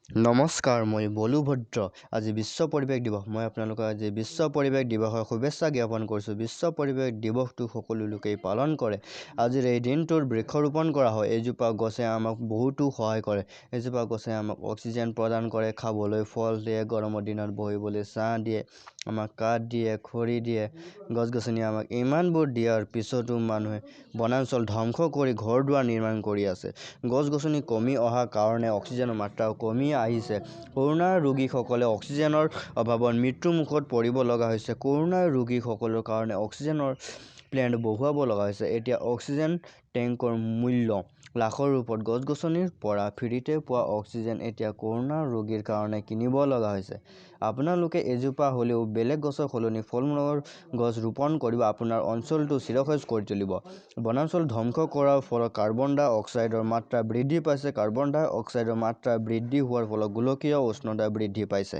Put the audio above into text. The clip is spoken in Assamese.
নমস্কাৰ, মই বলু ভদ্ৰ। আজি বিশ্ব পৰিৱেশ দিৱস। মই আপোনালোকক আজি বিশ্ব পৰিৱেশ দিৱসৰ শুভেচ্ছা জ্ঞাপন কৰিছোঁ। বিশ্ব পৰিৱেশ দিৱসটো সকলো লোকেই পালন কৰে। আজিৰ এই দিনটোত বৃক্ষৰোপণ কৰা হয়। এজোপা গছে আমাক বহুতো সহায় কৰে। এজোপা গছে আমাক অক্সিজেন প্ৰদান কৰে, খাবলৈ ফল দিয়ে, গৰমৰ দিনত বহিবলৈ ছাঁ দিয়ে, আমাক কাঠ দিয়ে, খৰি দিয়ে। গছ-গছনি আমাক ইমানবোৰ দিয়াৰ পিছতো মানুহে বনাঞ্চল ধ্বংস কৰি ঘৰ-দুৱাৰ নিৰ্মাণ কৰি আছে। গছ-গছনি কমি অহাৰ কাৰণে অক্সিজেনৰ মাত্ৰাও কমি আহিছে। কৰোনাৰ ৰোগীসকলে অক্সিজেনৰ অভাৱত মৃত্যুমুখত পৰিব লগা হৈছে। কৰোনাৰ ৰোগীসকলৰ কাৰণে অক্সিজেনৰ প্লেণ্ট বহুৱাব লগা হৈছে। এতিয়া অক্সিজেন টেংকৰ মূল্য লাখৰ ওপৰত। গছ-গছনিৰ পৰা ফ্ৰীতে পোৱা অক্সিজেন এতিয়া কৰোনা ৰোগীৰ কাৰণে কিনিব লগা হৈছে। আপোনালোকে এজোপা হ'লেও বেলেগ গছৰ সলনি ফল-মূলৰ গছ ৰোপণ কৰিব। আপোনাৰ অঞ্চলটো চিৰসেউজ কৰি তুলিব। বনাঞ্চল ধ্বংস কৰাৰ ফলত কাৰ্বন ডাই অক্সাইডৰ মাত্ৰা বৃদ্ধি পাইছে। কাৰ্বন ডাই অক্সাইডৰ মাত্ৰা বৃদ্ধি হোৱাৰ ফলত গোলকীয় উষ্ণতা বৃদ্ধি পাইছে।